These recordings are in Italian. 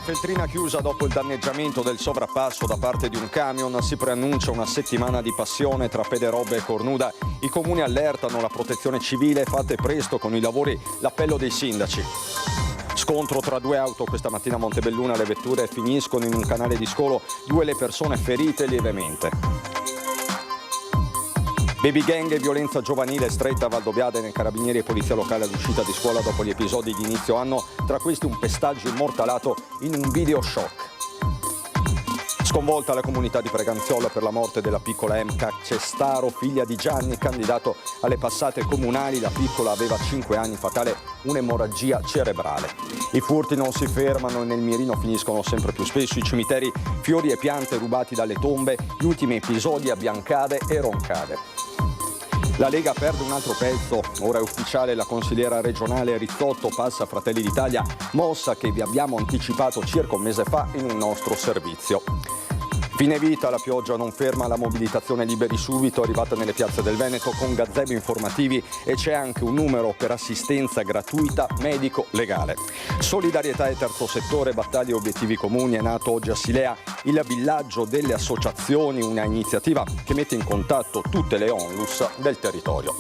Feltrina chiusa dopo il danneggiamento del sovrappasso da parte di un camion. Si preannuncia una settimana di passione tra Pederobba e Cornuda. I comuni allertano la protezione civile, fate presto con i lavori, l'appello dei sindaci. Scontro tra due auto questa mattina a Montebelluna, le vetture finiscono in un canale di scolo, 2 le persone ferite lievemente. Baby gang e violenza giovanile stretta a Valdobbiadene, carabinieri e polizia locale all'uscita di scuola dopo gli episodi di inizio anno, tra questi un pestaggio immortalato in un video shock. Sconvolta la comunità di Preganziola per la morte della piccola Emca Cestaro, figlia di Gianni, candidato alle passate comunali. La piccola aveva 5 anni, fatale un'emorragia cerebrale. I furti non si fermano e nel mirino finiscono sempre più spesso i cimiteri, fiori e piante rubati dalle tombe, gli ultimi episodi a Biancade e Roncade. La Lega perde un altro pezzo, ora è ufficiale, la consigliera regionale Rizzotto passa a Fratelli d'Italia, mossa che vi abbiamo anticipato circa un mese fa in un nostro servizio. Fine vita, la pioggia non ferma la mobilitazione Liberi Subito, arrivata nelle piazze del Veneto con gazebo informativi e c'è anche un numero per assistenza gratuita medico-legale. Solidarietà e terzo settore, battaglie e obiettivi comuni, è nato oggi a Silea il villaggio delle associazioni, una iniziativa che mette in contatto tutte le onlus del territorio.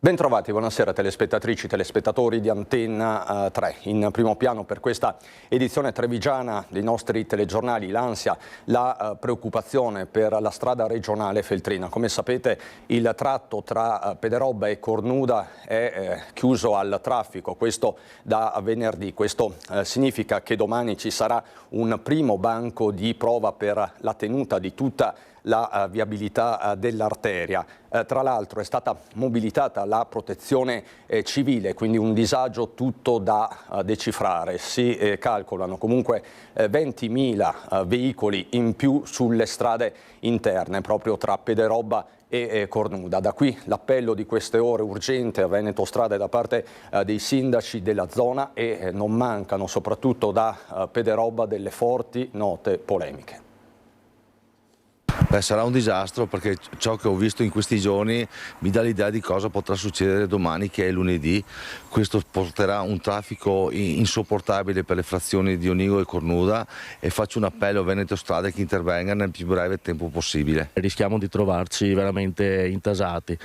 Bentrovati, buonasera telespettatrici, telespettatori di Antenna 3. In primo piano per questa edizione trevigiana dei nostri telegiornali l'ansia, la preoccupazione per la strada regionale Feltrina. Come sapete il tratto tra Pederobba e Cornuda è chiuso al traffico, questo da venerdì. Questo significa che domani ci sarà un primo banco di prova per la tenuta di tutta la viabilità dell'arteria. Tra l'altro è stata mobilitata la protezione civile, quindi un disagio tutto da decifrare. Si calcolano comunque 20.000 veicoli in più sulle strade interne, proprio tra Pederobba e Cornuda. Da qui l'appello di queste ore urgente a Veneto Strade da parte dei sindaci della zona e non mancano soprattutto da Pederobba delle forti note polemiche. Sarà un disastro perché ciò che ho visto in questi giorni mi dà l'idea di cosa potrà succedere domani, che è lunedì. Questo porterà un traffico insopportabile per le frazioni di Onigo e Cornuda e faccio un appello a Veneto Strade che intervenga nel più breve tempo possibile. Rischiamo di trovarci veramente intasati.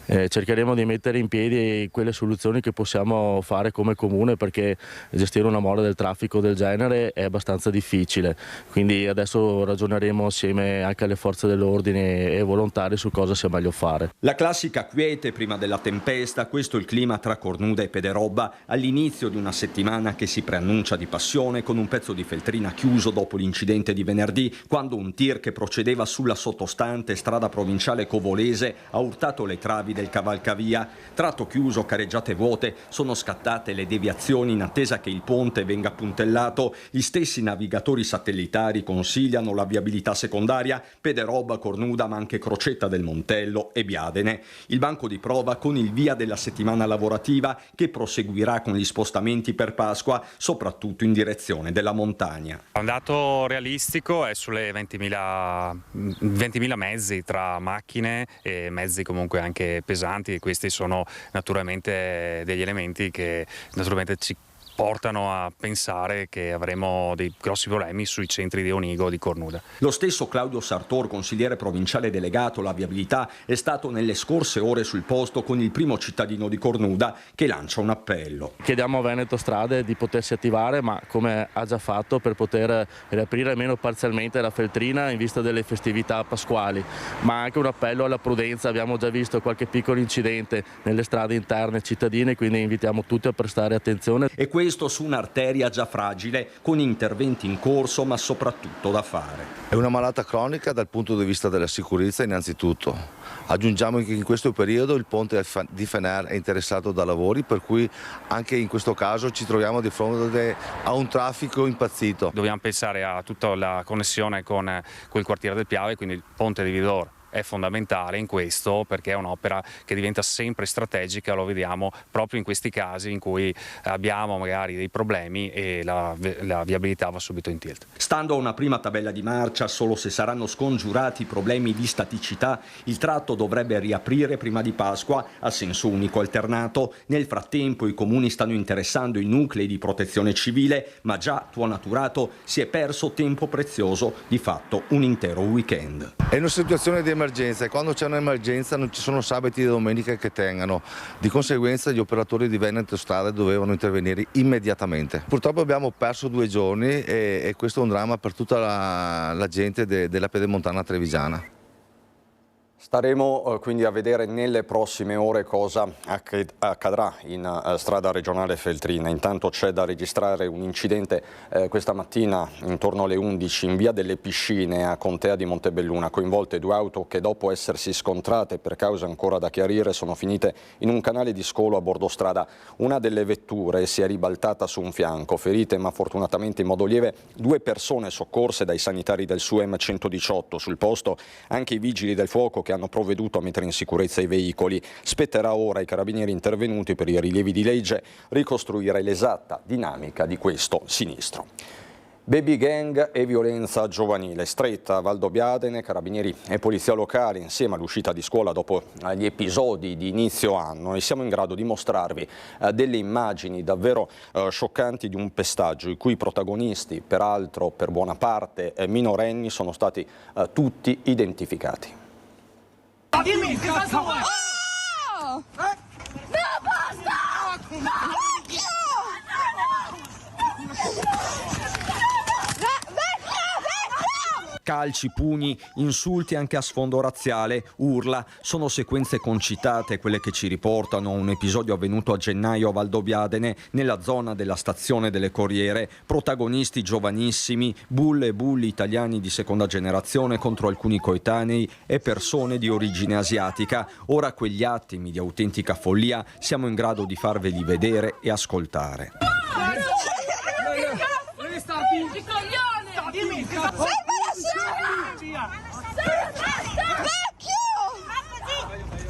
Cercheremo di mettere in piedi quelle soluzioni che possiamo fare come comune, perché gestire una mole del traffico del genere è abbastanza difficile. Quindi adesso ragioneremo assieme anche alle forze dell'ordine e volontari su cosa sia meglio fare. La classica quiete prima della tempesta, questo è il clima tra Cornuda e Pederobba all'inizio di una settimana che si preannuncia di passione, con un pezzo di Feltrina chiuso dopo l'incidente di venerdì, quando un tir che procedeva sulla sottostante strada provinciale covolese ha urtato le travi del cavalcavia. Tratto chiuso, careggiate vuote, sono scattate le deviazioni in attesa che il ponte venga puntellato. Gli stessi navigatori satellitari consigliano la viabilità secondaria, Pederobba, Cornuda, ma anche Crocetta del Montello e Biadene. Il banco di prova con il via della settimana lavorativa che proseguirà con gli spostamenti per Pasqua, soprattutto in direzione della montagna. Un dato realistico è sulle 20.000 mezzi tra macchine e mezzi comunque anche pesanti, e questi sono naturalmente degli elementi che naturalmente ci portano a pensare che avremo dei grossi problemi sui centri di Onigo e di Cornuda. Lo stesso Claudio Sartor, consigliere provinciale delegato alla viabilità, è stato nelle scorse ore sul posto con il primo cittadino di Cornuda che lancia un appello. Chiediamo a Veneto Strade di potersi attivare, ma come ha già fatto, per poter riaprire almeno parzialmente la Feltrina in vista delle festività pasquali, ma anche un appello alla prudenza. Abbiamo già visto qualche piccolo incidente nelle strade interne cittadine, quindi invitiamo tutti a prestare attenzione. E questo su un'arteria già fragile, con interventi in corso ma soprattutto da fare. È una malata cronica dal punto di vista della sicurezza innanzitutto. Aggiungiamo che in questo periodo il ponte di Fener è interessato da lavori, per cui anche in questo caso ci troviamo di fronte a un traffico impazzito. Dobbiamo pensare a tutta la connessione con quel quartiere del Piave, quindi il ponte di Vidor è fondamentale in questo, perché è un'opera che diventa sempre strategica, lo vediamo proprio in questi casi in cui abbiamo magari dei problemi e la viabilità va subito in tilt. Stando a una prima tabella di marcia, solo se saranno scongiurati i problemi di staticità, il tratto dovrebbe riaprire prima di Pasqua a senso unico alternato. Nel frattempo i comuni stanno interessando i nuclei di protezione civile, ma già Tuonaturato si è perso tempo prezioso, di fatto un intero weekend. È una situazione di emergenza e quando c'è un'emergenza non ci sono sabati e domeniche che tengano. Di conseguenza gli operatori di Veneto Strade dovevano intervenire immediatamente. Purtroppo abbiamo perso 2 giorni e questo è un dramma per tutta la gente della Pedemontana Trevigiana. Staremo quindi a vedere nelle prossime ore cosa accadrà in strada regionale Feltrina. Intanto c'è da registrare un incidente questa mattina intorno alle 11 in via delle Piscine a Contea di Montebelluna, coinvolte 2 auto che dopo essersi scontrate per cause ancora da chiarire sono finite in un canale di scolo a bordo strada. Una delle vetture si è ribaltata su un fianco, ferite ma fortunatamente in modo lieve 2 persone soccorse dai sanitari del SUEM 118. Sul posto anche i vigili del fuoco che hanno provveduto a mettere in sicurezza i veicoli. Spetterà ora ai carabinieri intervenuti per i rilievi di legge ricostruire l'esatta dinamica di questo sinistro. Baby gang e violenza giovanile. Stretta a Valdobbiadene, carabinieri e polizia locale insieme all'uscita di scuola dopo gli episodi di inizio anno, e siamo in grado di mostrarvi delle immagini davvero scioccanti di un pestaggio i cui protagonisti, peraltro per buona parte minorenni, sono stati tutti identificati. Dimmi che cosa vuoi? Oh! No, basta! Calci, pugni, insulti anche a sfondo razziale, urla, sono sequenze concitate quelle che ci riportano un episodio avvenuto a gennaio a Valdobbiadene, nella zona della stazione delle Corriere. Protagonisti giovanissimi, bulle e bulli italiani di seconda generazione contro alcuni coetanei e persone di origine asiatica. Ora quegli attimi di autentica follia siamo in grado di farveli vedere e ascoltare. Dove sta? Pinti coglione! Dimmi che cosa vuoi?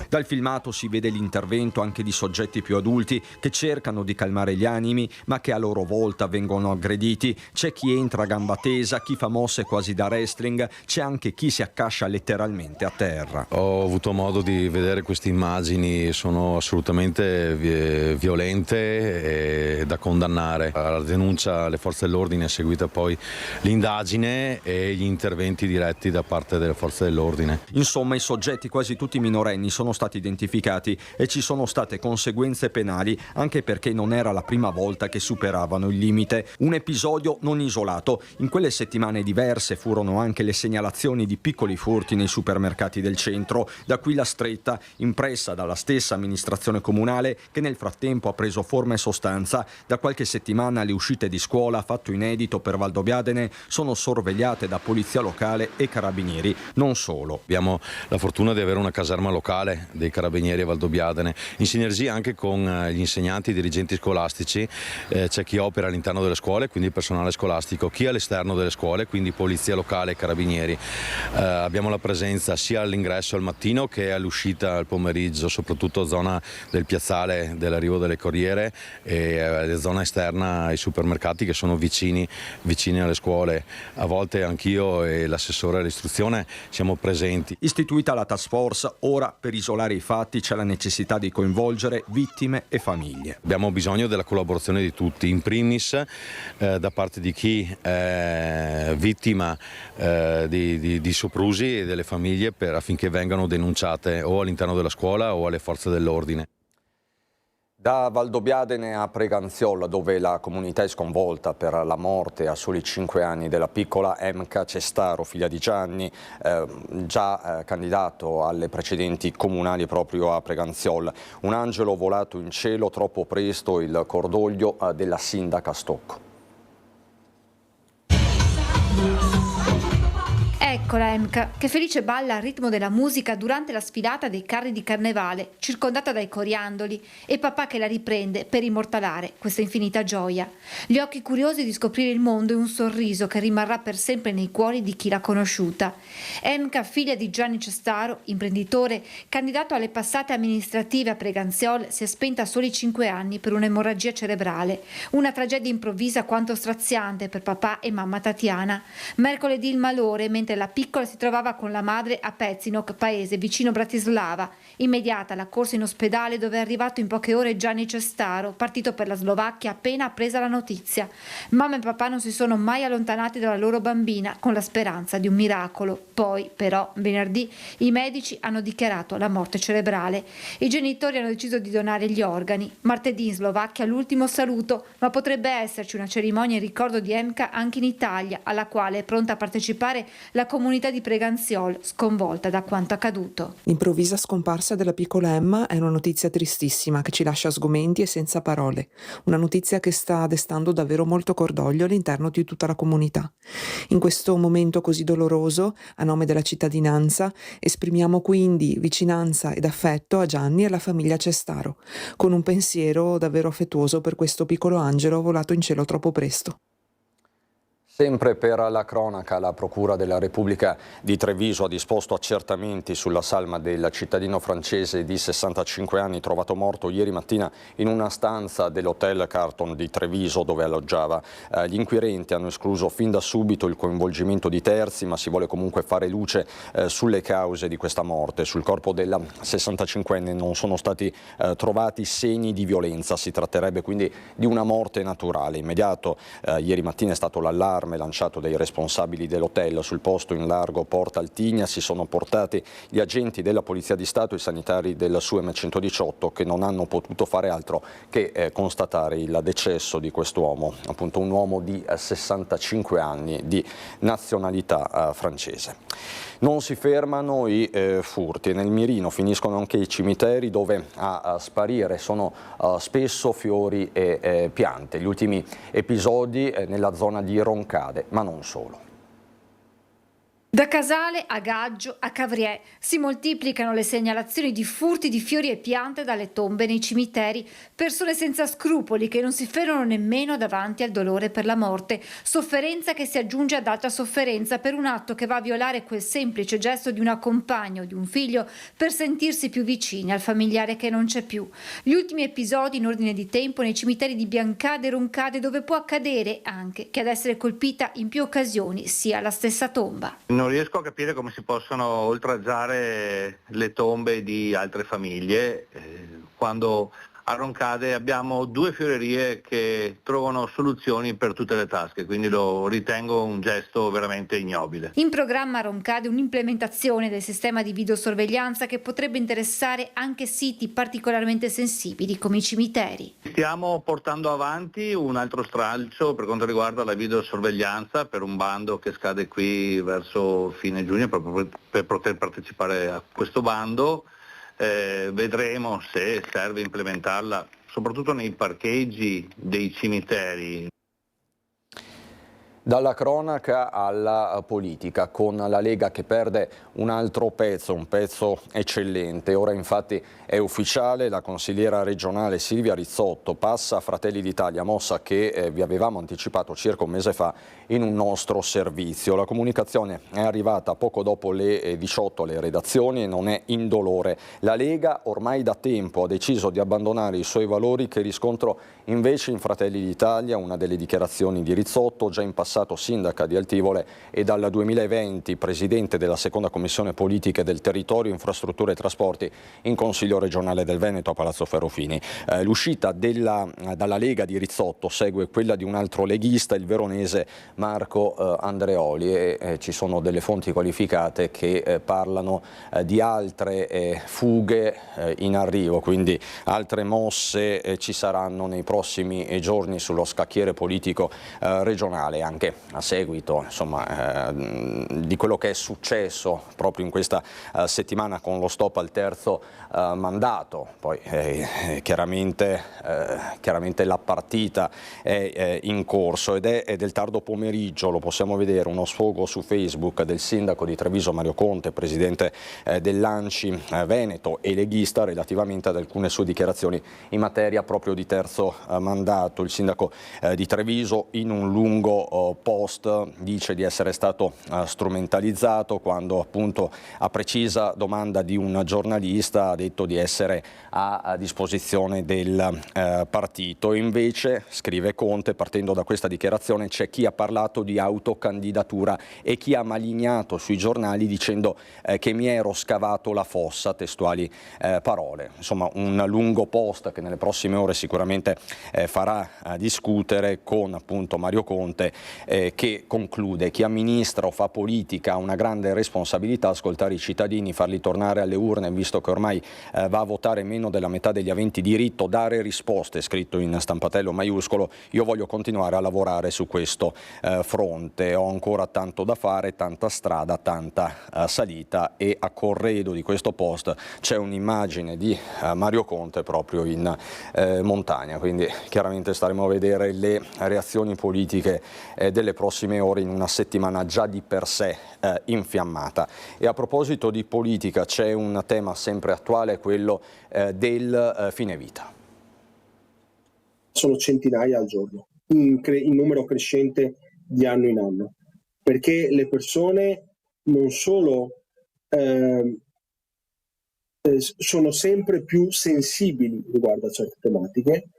Dal filmato si vede l'intervento anche di soggetti più adulti che cercano di calmare gli animi ma che a loro volta vengono aggrediti. C'è chi entra a gamba tesa, chi fa mosse quasi da wrestling, c'è anche chi si accascia letteralmente a terra. Ho avuto modo di vedere queste immagini, sono assolutamente violente e da condannare. Alla denuncia alle forze dell'ordine è seguita poi l'indagine e gli interventi diretti da parte delle forze dell'ordine. Insomma, i soggetti, quasi tutti minorenni, sono stati identificati e ci sono state conseguenze penali, anche perché non era la prima volta che superavano il limite. Un episodio non isolato. In quelle settimane diverse furono anche le segnalazioni di piccoli furti nei supermercati del centro, da qui la stretta impressa dalla stessa amministrazione comunale che nel frattempo ha preso forma e sostanza. Da qualche settimana le uscite di scuola, fatto inedito per Valdobbiadene, sono sorvegliate da polizia locale e carabinieri. Non solo. Abbiamo la fortuna di avere una caserma locale dei carabinieri a Valdobbiadene, in sinergia anche con gli insegnanti e dirigenti scolastici. C'è chi opera all'interno delle scuole, quindi personale scolastico, chi all'esterno delle scuole, quindi polizia locale e carabinieri. Abbiamo la presenza sia all'ingresso al mattino che all'uscita al pomeriggio, soprattutto zona del piazzale dell'arrivo delle Corriere e zona esterna ai supermercati che sono vicini alle scuole. A volte anch'io e l'assessore all'istruzione siamo presenti. Istituita la task force, ora per isolare i fatti c'è la necessità di coinvolgere vittime e famiglie. Abbiamo bisogno della collaborazione di tutti, in primis da parte di chi è vittima di soprusi e delle famiglie affinché vengano denunciate o all'interno della scuola o alle forze dell'ordine. Da Valdobbiadene a Preganziola, dove la comunità è sconvolta per la morte a soli 5 anni della piccola Emca Cestaro, figlia di Gianni, già candidato alle precedenti comunali proprio a Preganziola. Un angelo volato in cielo troppo presto, il cordoglio della sindaca Stocco. Eccola Emka, che felice balla al ritmo della musica durante la sfilata dei carri di carnevale, circondata dai coriandoli, e papà che la riprende per immortalare questa infinita gioia. Gli occhi curiosi di scoprire il mondo e un sorriso che rimarrà per sempre nei cuori di chi l'ha conosciuta. Emka, figlia di Gianni Cestaro, imprenditore, candidato alle passate amministrative a Preganziol, si è spenta a soli 5 anni per un'emorragia cerebrale. Una tragedia improvvisa quanto straziante per papà e mamma Tatiana. Mercoledì il malore, mentre la piccola si trovava con la madre a Pezinok, paese vicino Bratislava. Immediata la corsa in ospedale, dove è arrivato in poche ore Gianni Cestaro, partito per la Slovacchia appena appresa la notizia. Mamma e papà non si sono mai allontanati dalla loro bambina, con la speranza di un miracolo. Poi, però, venerdì i medici hanno dichiarato la morte cerebrale. I genitori hanno deciso di donare gli organi. Martedì in Slovacchia l'ultimo saluto, ma potrebbe esserci una cerimonia in ricordo di Emka anche in Italia, alla quale è pronta a partecipare la comunità di Preganziol, sconvolta da quanto accaduto. L'improvvisa scomparsa della piccola Emma è una notizia tristissima che ci lascia sgomenti e senza parole. Una notizia che sta destando davvero molto cordoglio all'interno di tutta la comunità. In questo momento così doloroso, a nome della cittadinanza, esprimiamo quindi vicinanza ed affetto a Gianni e alla famiglia Cestaro, con un pensiero davvero affettuoso per questo piccolo angelo volato in cielo troppo presto. Sempre per la cronaca, la Procura della Repubblica di Treviso ha disposto accertamenti sulla salma del cittadino francese di 65 anni trovato morto ieri mattina in una stanza dell'Hotel Carlton di Treviso dove alloggiava. Gli inquirenti hanno escluso fin da subito il coinvolgimento di terzi, ma si vuole comunque fare luce sulle cause di questa morte. Sul corpo della 65enne non sono stati trovati segni di violenza, si tratterebbe quindi di una morte naturale. Immediato ieri mattina è stato l'allarme lanciato dai responsabili dell'hotel. Sul posto in largo Porta Altigna si sono portati gli agenti della Polizia di Stato e i sanitari del SUEM 118 che non hanno potuto fare altro che constatare il decesso di quest'uomo, appunto un uomo di 65 anni di nazionalità francese. Non si fermano i furti e nel mirino finiscono anche i cimiteri dove a sparire sono spesso fiori e piante. Gli ultimi episodi nella zona di Roncade, ma non solo. Da Casale a Gaggio a Cavriè si moltiplicano le segnalazioni di furti di fiori e piante dalle tombe nei cimiteri, persone senza scrupoli che non si fermano nemmeno davanti al dolore per la morte, sofferenza che si aggiunge ad altra sofferenza per un atto che va a violare quel semplice gesto di una compagna o di un figlio per sentirsi più vicini al familiare che non c'è più. Gli ultimi episodi in ordine di tempo nei cimiteri di Biancade e Roncade, dove può accadere anche che ad essere colpita in più occasioni sia la stessa tomba. Non riesco a capire come si possano oltraggiare le tombe di altre famiglie quando a Roncade abbiamo 2 fiorerie che trovano soluzioni per tutte le tasche, quindi lo ritengo un gesto veramente ignobile. In programma a Roncade un'implementazione del sistema di videosorveglianza che potrebbe interessare anche siti particolarmente sensibili come i cimiteri. Stiamo portando avanti un altro stralcio per quanto riguarda la videosorveglianza per un bando che scade qui verso fine giugno proprio per poter partecipare a questo bando. Vedremo se serve implementarla soprattutto nei parcheggi dei cimiteri. Dalla cronaca alla politica, con la Lega che perde un altro pezzo, un pezzo eccellente. Ora infatti è ufficiale, la consigliera regionale Silvia Rizzotto passa a Fratelli d'Italia, mossa che vi avevamo anticipato circa un mese fa in un nostro servizio. La comunicazione è arrivata poco dopo le 18 alle redazioni e non è indolore. La Lega ormai da tempo ha deciso di abbandonare i suoi valori che riscontro invece in Fratelli d'Italia, una delle dichiarazioni di Rizzotto, già in passato sindaca di Altivole e dal 2020 presidente della seconda commissione politiche del territorio, infrastrutture e trasporti in Consiglio regionale del Veneto a Palazzo Ferrofini. L'uscita dalla Lega di Rizzotto segue quella di un altro leghista, il veronese Marco Andreoli, e ci sono delle fonti qualificate che parlano di altre fughe in arrivo, quindi altre mosse ci saranno nei prossimi giorni sullo scacchiere politico regionale, anche anche a seguito di quello che è successo proprio in questa settimana con lo stop al terzo mandato. Poi chiaramente la partita è in corso ed è del tardo pomeriggio, lo possiamo vedere, uno sfogo su Facebook del sindaco di Treviso Mario Conte, presidente dell'ANCI Veneto e leghista, relativamente ad alcune sue dichiarazioni in materia proprio di terzo mandato. Il sindaco di Treviso in un lungo post dice di essere stato strumentalizzato quando, appunto, a precisa domanda di un giornalista ha detto di essere a disposizione del partito. Invece, scrive Conte, partendo da questa dichiarazione, c'è chi ha parlato di autocandidatura e chi ha malignato sui giornali dicendo che mi ero scavato la fossa, testuali parole. Insomma, un lungo post che nelle prossime ore sicuramente farà discutere, con appunto Mario Conte che conclude: chi amministra o fa politica ha una grande responsabilità, ascoltare i cittadini, farli tornare alle urne, visto che ormai va a votare meno della metà degli aventi diritto, dare risposte, scritto in stampatello maiuscolo. Io voglio continuare a lavorare su questo fronte, ho ancora tanto da fare, tanta strada, tanta salita. E a corredo di questo post c'è un'immagine di Mario Conte proprio in montagna, quindi chiaramente staremo a vedere le reazioni politiche delle prossime ore in una settimana già di per sé infiammata. E a proposito di politica c'è un tema sempre attuale, quello del fine vita. Sono centinaia al giorno, in numero crescente di anno in anno, perché le persone non solo sono sempre più sensibili riguardo a certe tematiche,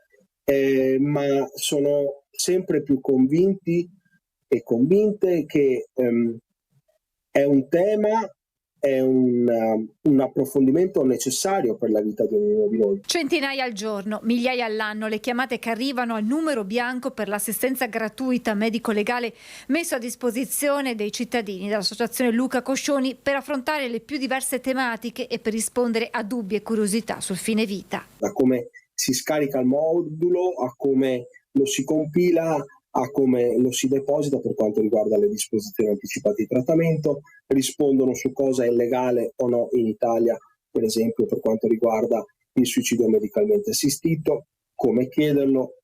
ma sono sempre più convinti e convinte che è un tema, è un approfondimento necessario per la vita di ognuno di noi. Centinaia al giorno, migliaia all'anno, le chiamate che arrivano al numero bianco per l'assistenza gratuita medico-legale messo a disposizione dei cittadini dall'associazione Luca Coscioni per affrontare le più diverse tematiche e per rispondere a dubbi e curiosità sul fine vita. Da come si scarica il modulo, a come lo si compila, a come lo si deposita per quanto riguarda le disposizioni anticipate di trattamento, rispondono su cosa è legale o no in Italia, per esempio per quanto riguarda il suicidio medicalmente assistito, come chiederlo,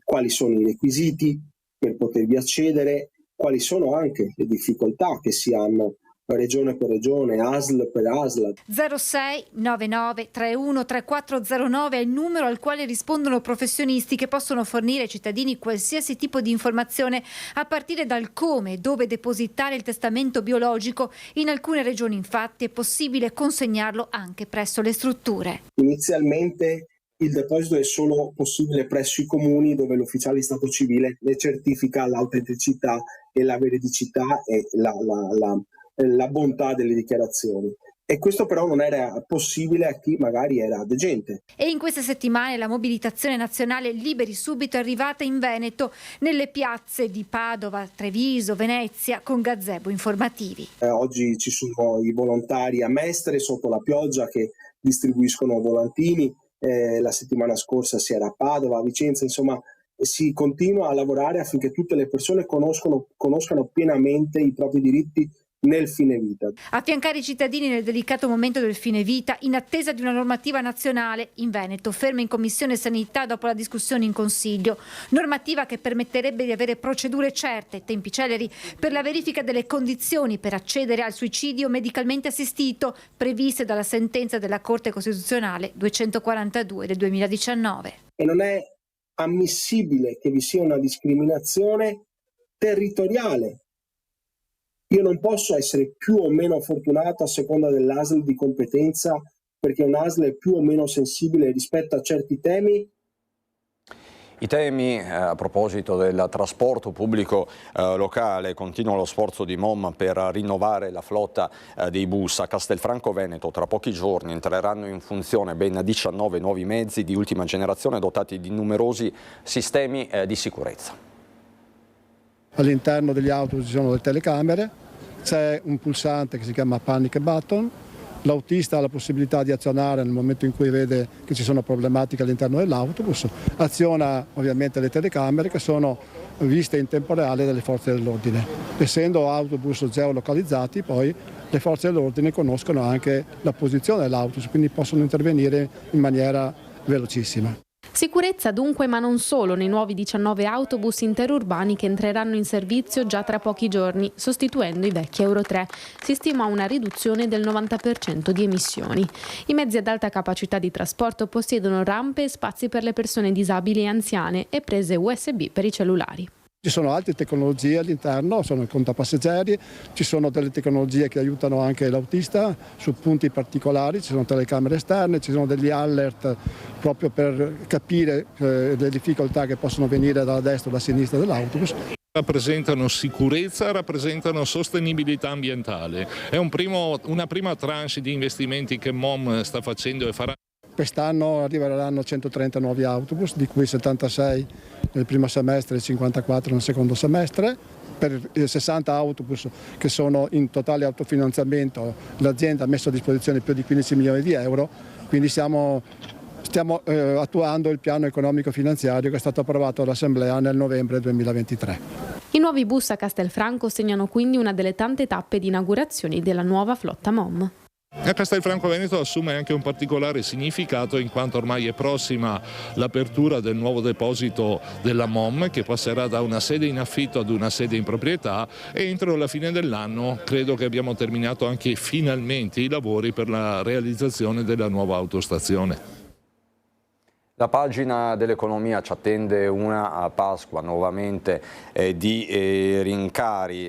quali sono i requisiti per potervi accedere, quali sono anche le difficoltà che si hanno regione per regione, ASL per ASL. 06 99 31 3409 è il numero al quale rispondono professionisti che possono fornire ai cittadini qualsiasi tipo di informazione, a partire dal come e dove depositare il testamento biologico. In alcune regioni infatti è possibile consegnarlo anche presso le strutture. Inizialmente il deposito è solo possibile presso i comuni, dove l'ufficiale di stato civile ne certifica l'autenticità e la veridicità e la bontà delle dichiarazioni. E questo però non era possibile a chi magari era degente. E in queste settimane la mobilitazione nazionale Liberi Subito è arrivata in Veneto, nelle piazze di Padova, Treviso, Venezia, con gazebo informativi. Oggi ci sono i volontari a Mestre sotto la pioggia che distribuiscono volantini, la settimana scorsa si era a Padova, a Vicenza, insomma si continua a lavorare affinché tutte le persone conoscano pienamente i propri diritti nel fine vita. Affiancare i cittadini nel delicato momento del fine vita, in attesa di una normativa nazionale. In Veneto ferma in Commissione Sanità dopo la discussione in Consiglio, normativa che permetterebbe di avere procedure certe e tempi celeri per la verifica delle condizioni per accedere al suicidio medicalmente assistito, previste dalla sentenza della Corte Costituzionale 242 del 2019. E non è ammissibile che vi sia una discriminazione territoriale. Io non posso essere più o meno fortunato a seconda dell'ASL di competenza, perché un ASL è più o meno sensibile rispetto a certi temi. I temi, a proposito del trasporto pubblico locale, continua lo sforzo di MOM per rinnovare la flotta dei bus. A Castelfranco Veneto tra pochi giorni entreranno in funzione ben 19 nuovi mezzi di ultima generazione dotati di numerosi sistemi di sicurezza. All'interno degli autobus ci sono delle telecamere, c'è un pulsante che si chiama panic button, l'autista ha la possibilità di azionare nel momento in cui vede che ci sono problematiche all'interno dell'autobus, aziona ovviamente le telecamere che sono viste in tempo reale dalle forze dell'ordine. Essendo autobus geolocalizzati, poi le forze dell'ordine conoscono anche la posizione dell'autobus, quindi possono intervenire in maniera velocissima. Sicurezza dunque, ma non solo, nei nuovi 19 autobus interurbani che entreranno in servizio già tra pochi giorni, sostituendo i vecchi Euro 3. Si stima una riduzione del 90% di emissioni. I mezzi ad alta capacità di trasporto possiedono rampe e spazi per le persone disabili e anziane e prese USB per i cellulari. Ci sono altre tecnologie all'interno, sono i contapasseggeri, ci sono delle tecnologie che aiutano anche l'autista su punti particolari, ci sono telecamere esterne, ci sono degli alert proprio per capire le difficoltà che possono venire dalla destra o dalla sinistra dell'autobus. Rappresentano sicurezza, rappresentano sostenibilità ambientale. È una prima tranche di investimenti che MOM sta facendo e farà. Quest'anno arriveranno 130 nuovi autobus, di cui 76 nel primo semestre e 54 nel secondo semestre. Per 60 autobus che sono in totale autofinanziamento, l'azienda ha messo a disposizione più di 15 milioni di euro, quindi stiamo attuando il piano economico finanziario che è stato approvato all'Assemblea nel novembre 2023. I nuovi bus a Castelfranco segnano quindi una delle tante tappe di inaugurazioni della nuova flotta MOM. A Castelfranco Veneto assume anche un particolare significato in quanto ormai è prossima l'apertura del nuovo deposito della MOM, che passerà da una sede in affitto ad una sede in proprietà, e entro la fine dell'anno credo che abbiamo terminato anche finalmente i lavori per la realizzazione della nuova autostazione. La pagina dell'economia ci attende una Pasqua nuovamente di rincari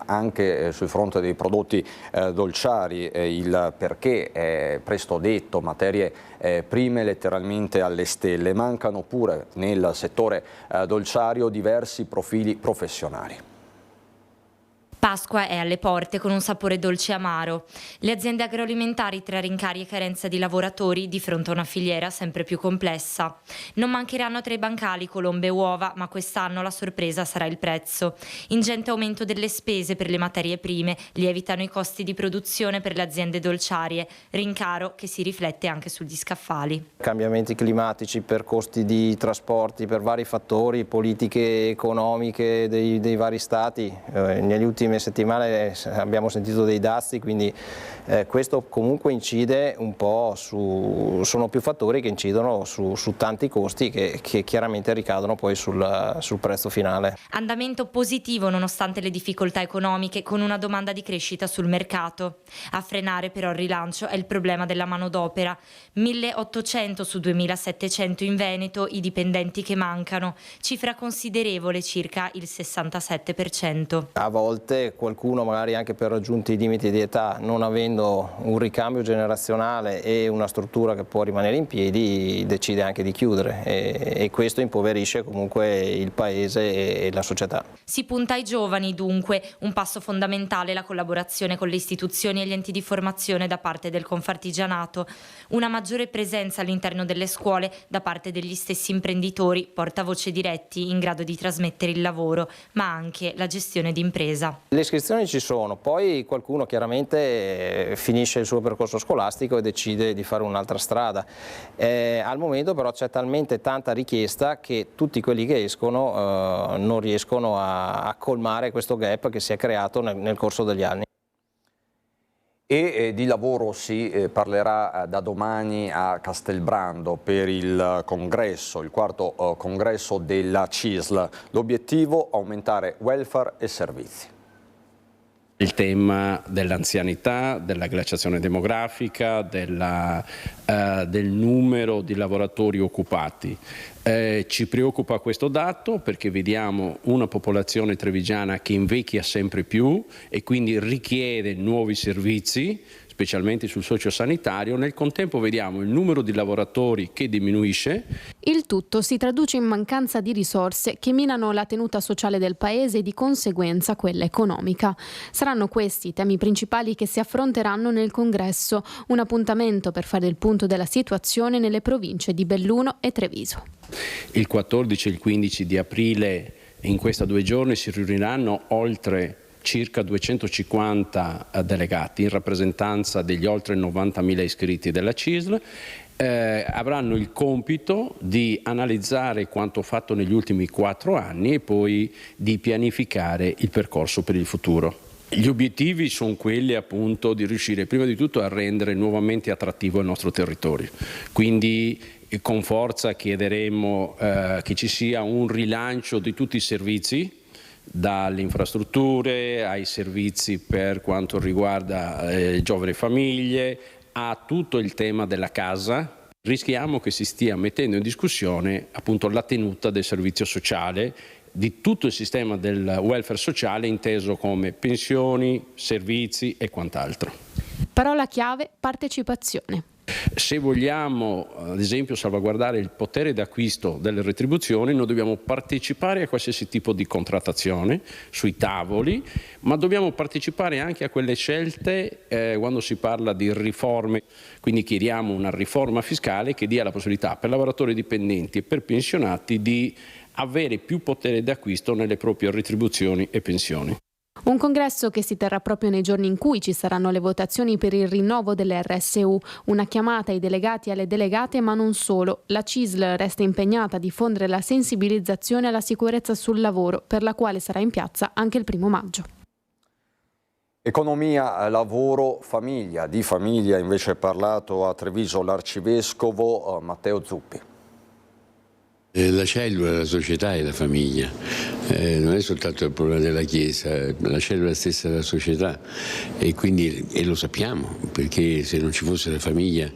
anche sul fronte dei prodotti dolciari, il perché è presto detto, materie prime letteralmente alle stelle. Mancano pure nel settore dolciario diversi profili professionali. Pasqua è alle porte con un sapore dolce e amaro. Le aziende agroalimentari tra rincari e carenza di lavoratori di fronte a una filiera sempre più complessa. Non mancheranno tra i bancali colombe e uova, ma quest'anno la sorpresa sarà il prezzo. Ingente aumento delle spese per le materie prime lievitano i costi di produzione per le aziende dolciarie, rincaro che si riflette anche sugli scaffali. Cambiamenti climatici per costi di trasporti, per vari fattori, politiche economiche dei vari stati. Negli ultimi settimane abbiamo sentito dei dazi, quindi questo comunque incide un po' sono più fattori che incidono su tanti costi che chiaramente ricadono poi sul prezzo finale. Andamento positivo nonostante le difficoltà economiche, con una domanda di crescita sul mercato. A frenare però il rilancio è il problema della manodopera. 1.800 su 2.700 in Veneto i dipendenti che mancano, cifra considerevole, circa il 67%. A volte qualcuno, magari anche per raggiunti i limiti di età, non avendo un ricambio generazionale e una struttura che può rimanere in piedi, decide anche di chiudere e questo impoverisce comunque il paese e la società. Si punta ai giovani dunque, un passo fondamentale la collaborazione con le istituzioni e gli enti di formazione da parte del Confartigianato, una maggiore presenza all'interno delle scuole da parte degli stessi imprenditori, portavoce diretti in grado di trasmettere il lavoro, ma anche la gestione d'impresa. Le iscrizioni ci sono, poi qualcuno chiaramente finisce il suo percorso scolastico e decide di fare un'altra strada. Al momento però c'è talmente tanta richiesta che tutti quelli che escono non riescono a colmare questo gap che si è creato nel corso degli anni. E di lavoro si parlerà da domani a Castelbrando per il congresso, il quarto congresso della CISL. L'obiettivo: aumentare welfare e servizi. Il tema dell'anzianità, della glaciazione demografica, del numero di lavoratori occupati. Ci preoccupa questo dato perché vediamo una popolazione trevigiana che invecchia sempre più e quindi richiede nuovi servizi, specialmente sul sociosanitario. Nel contempo vediamo il numero di lavoratori che diminuisce. Il tutto si traduce in mancanza di risorse che minano la tenuta sociale del paese e di conseguenza quella economica. Saranno questi i temi principali che si affronteranno nel congresso, un appuntamento per fare il punto della situazione nelle province di Belluno e Treviso. Il 14 e il 15 di aprile, in questi 2 giorni, si riuniranno oltre circa 250 delegati in rappresentanza degli oltre 90.000 iscritti della CISL avranno il compito di analizzare quanto fatto negli ultimi 4 anni e poi di pianificare il percorso per il futuro. Gli obiettivi sono quelli appunto di riuscire prima di tutto a rendere nuovamente attrattivo il nostro territorio, quindi con forza chiederemo che ci sia un rilancio di tutti i servizi, dalle infrastrutture ai servizi per quanto riguarda giovani famiglie, a tutto il tema della casa. Rischiamo che si stia mettendo in discussione appunto la tenuta del servizio sociale, di tutto il sistema del welfare sociale inteso come pensioni, servizi e quant'altro. Parola chiave: partecipazione. Se vogliamo, ad esempio, salvaguardare il potere d'acquisto delle retribuzioni, noi dobbiamo partecipare a qualsiasi tipo di contrattazione sui tavoli, ma dobbiamo partecipare anche a quelle scelte quando si parla di riforme. Quindi chiediamo una riforma fiscale che dia la possibilità per lavoratori dipendenti e per pensionati di avere più potere d'acquisto nelle proprie retribuzioni e pensioni. Un congresso che si terrà proprio nei giorni in cui ci saranno le votazioni per il rinnovo delle RSU, una chiamata ai delegati e alle delegate, ma non solo. La CISL resta impegnata a diffondere la sensibilizzazione alla sicurezza sul lavoro, per la quale sarà in piazza anche il 1° maggio. Economia, lavoro, famiglia. Di famiglia invece ha parlato a Treviso l'arcivescovo Matteo Zuppi. La cellula della società è la famiglia, non è soltanto il problema della Chiesa, la cellula stessa della società e lo sappiamo, perché se non ci fosse la famiglia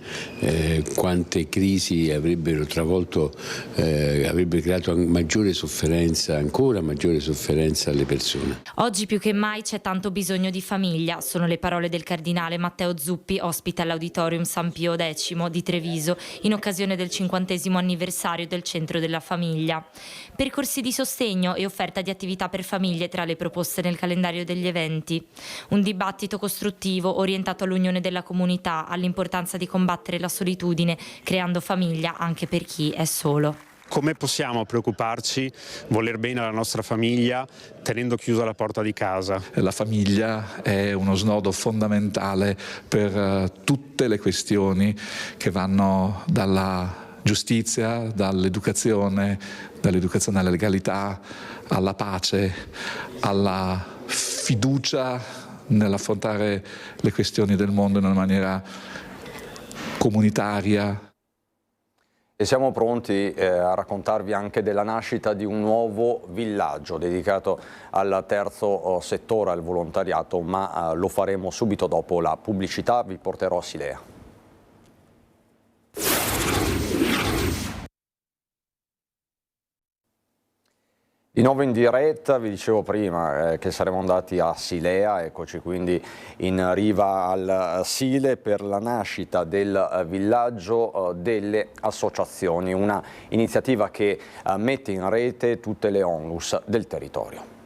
quante crisi avrebbero travolto, avrebbe creato maggiore sofferenza, ancora maggiore sofferenza alle persone. Oggi più che mai c'è tanto bisogno di famiglia, sono le parole del cardinale Matteo Zuppi, ospite all'Auditorium San Pio X di Treviso, in occasione del 50° anniversario del Centro della Famiglia. Percorsi di sostegno e offerta di attività per famiglie tra le proposte nel calendario degli eventi. Un dibattito costruttivo orientato all'unione della comunità, all'importanza di combattere la solitudine, creando famiglia anche per chi è solo. Come possiamo preoccuparci, voler bene alla nostra famiglia, tenendo chiusa la porta di casa? La famiglia è uno snodo fondamentale per tutte le questioni che vanno dalla giustizia, dall'educazione alla legalità, alla pace, alla fiducia nell'affrontare le questioni del mondo in una maniera comunitaria. E siamo pronti a raccontarvi anche della nascita di un nuovo villaggio dedicato al terzo settore, al volontariato, ma lo faremo subito dopo la pubblicità. Vi porterò a Silea. Di nuovo in diretta, vi dicevo prima che saremmo andati a Silea, eccoci quindi in riva al Sile per la nascita del villaggio delle associazioni, una iniziativa che mette in rete tutte le onlus del territorio.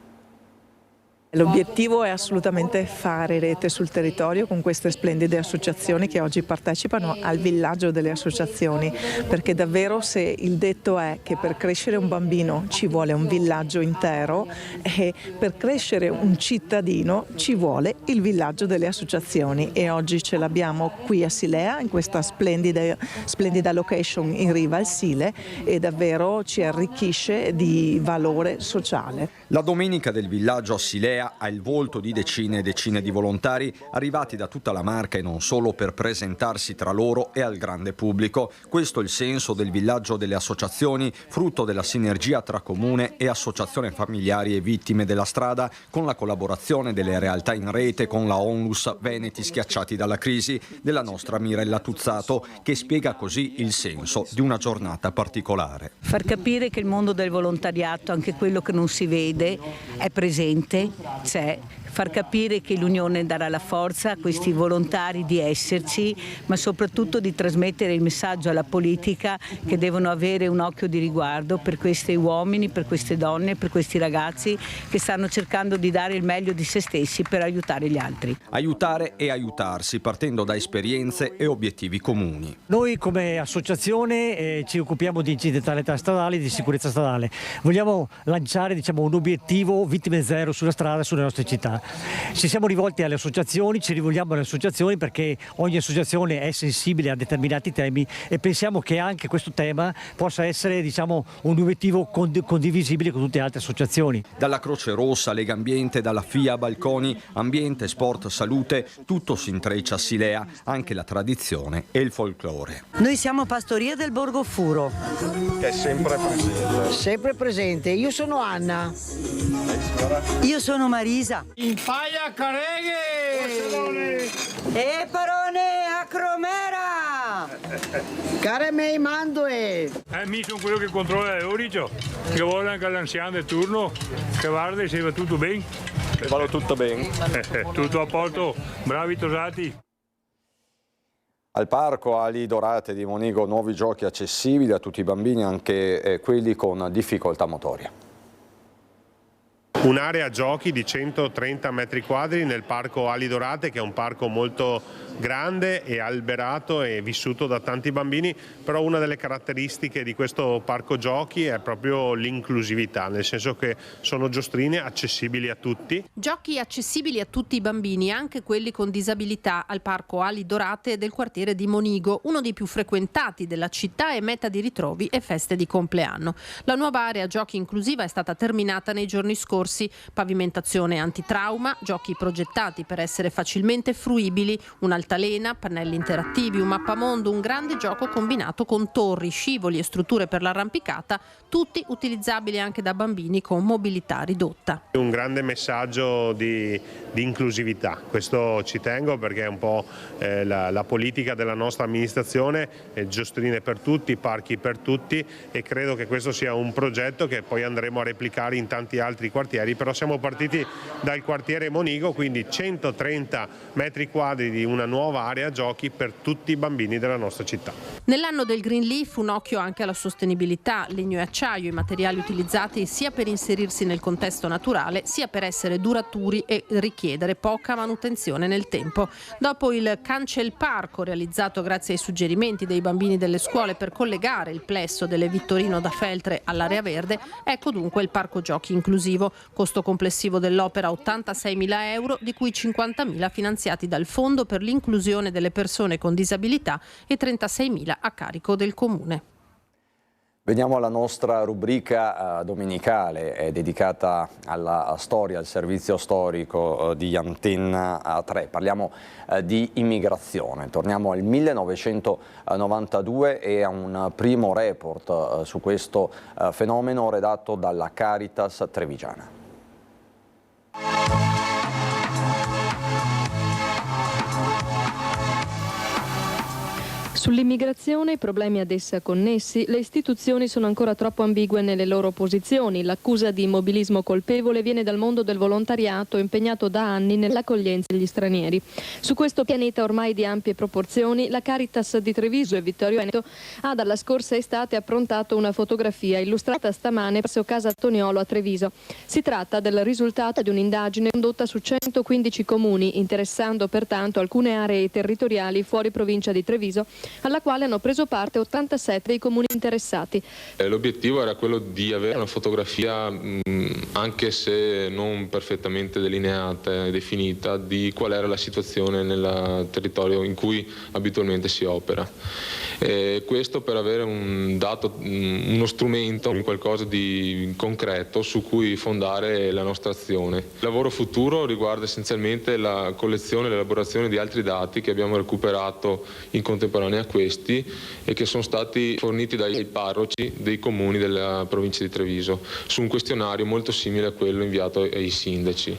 L'obiettivo è assolutamente fare rete sul territorio con queste splendide associazioni che oggi partecipano al villaggio delle associazioni, perché davvero se il detto è che per crescere un bambino ci vuole un villaggio intero e per crescere un cittadino ci vuole il villaggio delle associazioni, e oggi ce l'abbiamo qui a Silea in questa splendida location in riva al Sile, e davvero ci arricchisce di valore sociale. La domenica del villaggio a Silea ha il volto di decine e decine di volontari arrivati da tutta la Marca e non solo per presentarsi tra loro e al grande pubblico. Questo è il senso del villaggio delle associazioni, frutto della sinergia tra comune e associazione familiari e vittime della strada, con la collaborazione delle realtà in rete con la Onlus Veneti Schiacciati dalla Crisi della nostra Mirella Tuzzato, che spiega così il senso di una giornata particolare. Far capire che il mondo del volontariato, anche quello che non si vede, è presente, c'è. Far capire che l'Unione darà la forza a questi volontari di esserci, ma soprattutto di trasmettere il messaggio alla politica che devono avere un occhio di riguardo per questi uomini, per queste donne, per questi ragazzi che stanno cercando di dare il meglio di se stessi per aiutare gli altri. Aiutare e aiutarsi partendo da esperienze e obiettivi comuni. Noi come associazione ci occupiamo di incidentalità stradale e di sicurezza stradale. Vogliamo lanciare un obiettivo vittime zero sulla strada sulle nostre città. Ci siamo rivolti alle associazioni, ci rivolgiamo alle associazioni perché ogni associazione è sensibile a determinati temi e pensiamo che anche questo tema possa essere, diciamo, un obiettivo condivisibile con tutte le altre associazioni. Dalla Croce Rossa, Lega Ambiente, dalla FIA, Balconi, ambiente, sport, salute, tutto si intreccia a Silea, anche la tradizione e il folklore. Noi siamo Pastoria del Borgo Furo. Che è sempre presente. Sempre presente. Io sono Anna. Io sono Marisa. In paia careghe! E parone a Cromera! Care mei mandue! Mi sono quello che controlla l'origine, che vuole anche l'anziano del turno, che guarda se va tutto bene. Va tutto bene. Tutto a posto, bravi tosati. Al Parco Ali Dorate di Monigo nuovi giochi accessibili a tutti i bambini, anche quelli con difficoltà motoria. Un'area giochi di 130 metri quadri nel Parco Ali Dorate, che è un parco molto grande e alberato e vissuto da tanti bambini, però una delle caratteristiche di questo parco giochi è proprio l'inclusività, nel senso che sono giostrine accessibili a tutti. Giochi accessibili a tutti i bambini, anche quelli con disabilità, al Parco Ali Dorate del quartiere di Monigo, uno dei più frequentati della città e meta di ritrovi e feste di compleanno. La nuova area giochi inclusiva è stata terminata nei giorni scorsi. Pavimentazione antitrauma, giochi progettati per essere facilmente fruibili, un'altalena, pannelli interattivi, un mappamondo, un grande gioco combinato con torri, scivoli e strutture per l'arrampicata, tutti utilizzabili anche da bambini con mobilità ridotta. Un grande messaggio di inclusività, questo ci tengo perché è un po' la politica della nostra amministrazione, giostrine per tutti, parchi per tutti, e credo che questo sia un progetto che poi andremo a replicare in tanti altri quartieri, però siamo partiti dal quartiere Monigo, quindi 130 metri quadri di una nuova area giochi per tutti i bambini della nostra città. Nell'anno del Green Leaf un occhio anche alla sostenibilità, legno e acciaio, i materiali utilizzati sia per inserirsi nel contesto naturale sia per essere duraturi e richiedere poca manutenzione nel tempo. Dopo il Cancel Parco, realizzato grazie ai suggerimenti dei bambini delle scuole per collegare il plesso delle Vittorino da Feltre all'area verde, ecco dunque il parco giochi inclusivo. Costo complessivo dell'opera 86.000 euro, di cui 50.000 finanziati dal Fondo per l'inclusione delle persone con disabilità e 36.000 a carico del Comune. Veniamo alla nostra rubrica domenicale, è dedicata alla storia, al servizio storico di Antenna 3. Parliamo di immigrazione. Torniamo al 1992 e a un primo report su questo fenomeno redatto dalla Caritas trevigiana. Sull'immigrazione, i problemi ad essa connessi, le istituzioni sono ancora troppo ambigue nelle loro posizioni. L'accusa di immobilismo colpevole viene dal mondo del volontariato impegnato da anni nell'accoglienza degli stranieri. Su questo pianeta ormai di ampie proporzioni, la Caritas di Treviso e Vittorio Veneto ha dalla scorsa estate approntato una fotografia illustrata stamane presso Casa Toniolo a Treviso. Si tratta del risultato di un'indagine condotta su 115 comuni, interessando pertanto alcune aree territoriali fuori provincia di Treviso, alla quale hanno preso parte 87 dei comuni interessati. L'obiettivo era quello di avere una fotografia, anche se non perfettamente delineata e definita, di qual era la situazione nel territorio in cui abitualmente si opera. Questo per avere un dato, uno strumento, qualcosa di concreto su cui fondare la nostra azione. Il lavoro futuro riguarda essenzialmente la collezione e l'elaborazione di altri dati che abbiamo recuperato in contemporanea a questi e che sono stati forniti dai parroci dei comuni della provincia di Treviso su un questionario molto simile a quello inviato ai sindaci.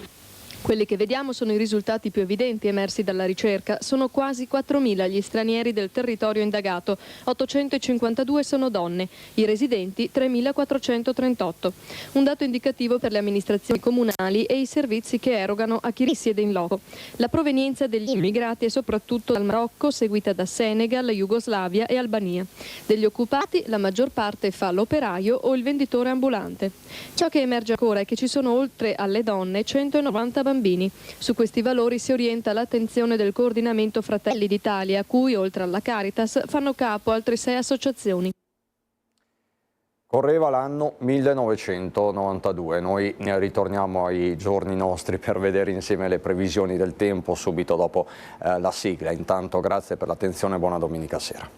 Quelli che vediamo sono i risultati più evidenti emersi dalla ricerca. Sono quasi 4.000 gli stranieri del territorio indagato, 852 sono donne, i residenti 3.438. Un dato indicativo per le amministrazioni comunali e i servizi che erogano a chi risiede in loco. La provenienza degli immigrati è soprattutto dal Marocco, seguita da Senegal, Jugoslavia e Albania. Degli occupati la maggior parte fa l'operaio o il venditore ambulante. Ciò che emerge ancora è che ci sono oltre alle donne 190 bambini. Su questi valori si orienta l'attenzione del coordinamento Fratelli d'Italia, a cui oltre alla Caritas fanno capo altre 6 associazioni. Correva l'anno 1992, noi ritorniamo ai giorni nostri per vedere insieme le previsioni del tempo subito dopo la sigla. Intanto grazie per l'attenzione e buona domenica sera.